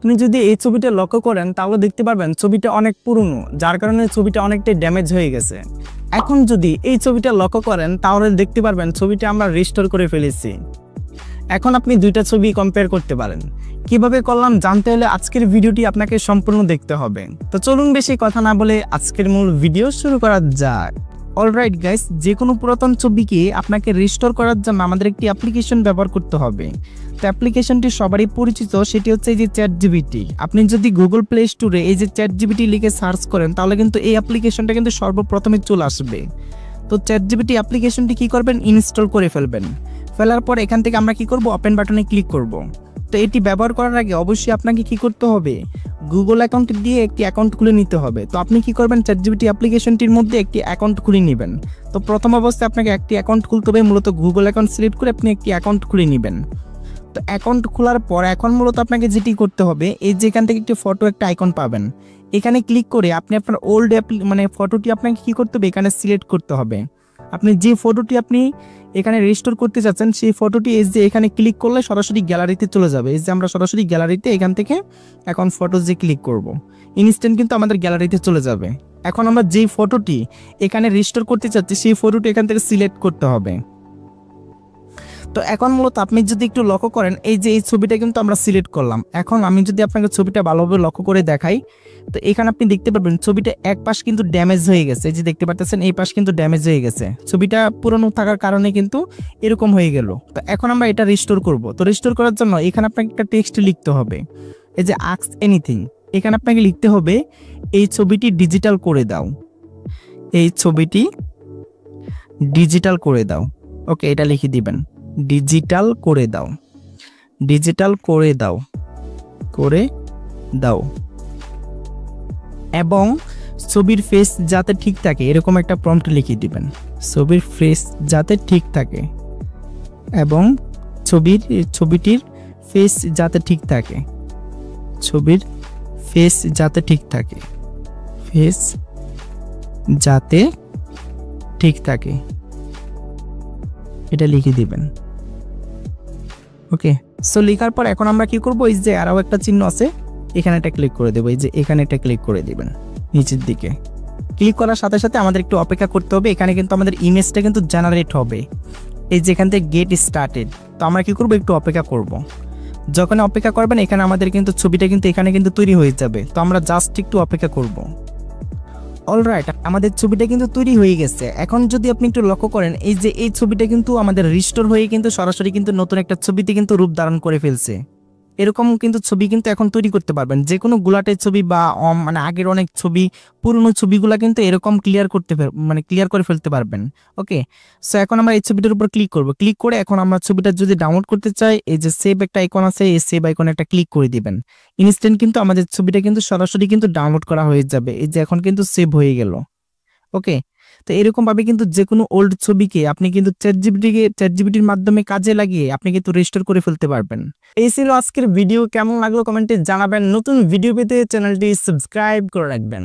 আপনি যদি এই ছবিটা লক্ষ্য করেন তাহলে দেখতে পারবেন ছবিটা অনেক পুরনো, যার কারণে ছবিটা অনেকটাই ড্যামেজ হয়ে গেছে। এখন যদি এই ছবিটা লক্ষ্য করেন তাহলে দেখতে পারবেন ছবিটা আমরা রিস্টোর করে ফেলেছি। এখন আপনি দুইটা ছবি কম্পেয়ার করতে পারেন। কিভাবে করলাম জানতে হলে আজকের ভিডিওটি আপনাকে সম্পূর্ণ দেখতে হবে। তো চলুন বেশি কথা না বলে আজকের মূল ভিডিও শুরু করা যাক। অলরাইট গাইস, যে কোনো পুরাতন ছবিকে আপনাকে রিস্টোর করার জন্য আমাদের একটি অ্যাপ্লিকেশন ব্যবহার করতে হবে। তো অ্যাপ্লিকেশনটি সবারই পরিচিত, সেটি হচ্ছে এই যে চ্যাটজিপিটি। আপনি যদি গুগল প্লে স্টোরে এই যে চ্যাটজিপিটি লিখে সার্চ করেন তাহলে কিন্তু এই অ্যাপ্লিকেশনটা কিন্তু সর্বপ্রথমে চলে আসবে। তো চ্যাটজিপিটি অ্যাপ্লিকেশনটি কি করবেন, ইনস্টল করে ফেলবেন। ফেলার পর এখান থেকে আমরা কি করব, ওপেন বাটনে ক্লিক করব। তো এটি ব্যবহার করার আগে অবশ্যই আপনাকে কি করতে হবে, গুগল অ্যাকাউন্ট দিয়ে একটি অ্যাকাউন্ট খুলে নিতে হবে। তো আপনি কি করবেন, চ্যাটজিপিটি অ্যাপ্লিকেশনটির মধ্যে একটি অ্যাকাউন্ট খুলে নেবেন। তো প্রথম অবস্থায় আপনাকে একটি অ্যাকাউন্ট খুলতে হবে, মূলত গুগল অ্যাকাউন্ট সিলেক্ট করে আপনি একটি অ্যাকাউন্ট খুলে নেবেন। তো অ্যাকাউন্ট খোলার পর এখন মূলত আপনাকে যেটি করতে হবে, এই যে এখান থেকে একটি ফটো একটা আইকন পাবেন, এখানে ক্লিক করে আপনি আপনার ওল্ড ফটোটি আপনাকে কি করতে হবে, এখানে সিলেক্ট করতে হবে। আপনি যে ফটোটি আপনি এখানে রিস্টোর করতে চাচ্ছেন সেই ফটোটি এই যে এখানে ক্লিক করলে সরাসরি গ্যালারিতে চলে যাবে। এই যে আমরা সরাসরি গ্যালারিতে এখান থেকে এখন ফটো যে ক্লিক করব, ইনস্ট্যান্ট কিন্তু আমাদের গ্যালারিতে চলে যাবে। এখন আমরা যেই ফটোটি এখানে রিস্টোর করতে চাচ্ছি সেই ফটোটি এখান থেকে সিলেক্ট করতে হবে। তো এখন মূলত আপনি যদি একটু লক্ষ্য করেন, এই যে এই ছবিটা কিন্তু আমরা সিলেক্ট করলাম। এখন আমি যদি আপনাকে ছবিটা ভালোভাবে লক্ষ্য করে দেখাই, তো এখানে আপনি দেখতে পারবেন ছবিটা এক পাশ কিন্তু ড্যামেজ হয়ে গেছে। এই যে দেখতে পাচ্ছেন এই পাশ কিন্তু ড্যামেজ হয়ে গেছে, ছবিটা পুরনো থাকার কারণে কিন্তু এরকম হয়ে গেল। তো এখন আমরা এটা রিস্টোর করব। তো রিস্টোর করার জন্য এখানে আপনাকে একটা টেক্সট লিখতে হবে, এই যে আস্ক এনিথিং, এখানে আপনাকে লিখতে হবে এই ছবিটি ডিজিটাল করে দাও, এই ছবিটি ডিজিটাল করে দাও। ওকে, এটা লিখে দিবেন, ডিজিটাল করে দাও, ডিজিটাল করে দাও, করে দাও। এবং ছবির ফেস যাতে ঠিক থাকে এরকম একটা প্রম্পট লিখে দিবেন, ছবির ফেস যাতে ঠিক থাকে এবং ছবিটির ফেস যাতে ঠিক থাকে, ছবির ফেস যাতে ঠিক থাকে, ফেস যাতে ঠিক থাকে, এটা লিখে দিবেন। ওকে, সো লেখার পর এখন আমরা কি করব, এই যে আরও একটা চিহ্ন আছে এখানে একটা ক্লিক করে দেবো, এই যে এখানে একটা ক্লিক করে দিবেন নিচের দিকে। ক্লিক করার সাথে সাথে আমাদের একটু অপেক্ষা করতে হবে, এখানে কিন্তু আমাদের ইমেজটা কিন্তু জেনারেট হবে, এই যে এখান থেকে গেট স্টার্টেড। তো আমরা কি করব, একটু অপেক্ষা করব। যখন অপেক্ষা করবেন এখানে আমাদের কিন্তু ছবিটা কিন্তু এখানে কিন্তু তৈরি হয়ে যাবে। তো আমরা জাস্ট একটু অপেক্ষা করব। অলরাইট, আমাদের ছবিটা কিন্তু তৈরি হয়ে গেছে। এখন যদি আপনি একটু লক্ষ্য করেন, এই যে এই ছবিটা কিন্তু আমাদের রিস্টোর হয়ে কিন্তু সরাসরি কিন্তু নতুন একটা ছবিতে কিন্তু রূপ ধারণ করে ফেলছে। এরকম কিন্তু ছবি কিন্তু এখন তৈরি করতে পারবেন, যে কোনো গুলাটের ছবি বা আগের অনেক ছবি, পুরনো ছবিগুলা কিন্তু এরকম ক্লিয়ার করে ফেলতে পারবেন। ওকে, সো এখন আমরা এই ছবিটার উপর ক্লিক করব। ক্লিক করে এখন আমরা ছবিটা যদি ডাউনলোড করতে চাই, এই যে সেভ একটা আইকন আছে, এই সেভ আইকনে একটা ক্লিক করে দিবেন। ইনস্ট্যান্ট কিন্তু আমাদের ছবিটা কিন্তু সরাসরি কিন্তু ডাউনলোড করা হয়ে যাবে। এই যে এখন কিন্তু সেভ হয়ে গেল। ওকে, তো এরকম ভাবে কিন্তু যে কোনো ওল্ড ছবিকে আপনি কিন্তু চ্যাটজিপিটির মাধ্যমে কাজে লাগিয়ে আপনি কিন্তু রিস্টোর করে ফেলতে পারবেন। এই ছিল আজকের ভিডিও, কেমন লাগলো কমেন্টে জানাবেন। নতুন ভিডিও পেতে চ্যানেলটি সাবস্ক্রাইব করে রাখবেন।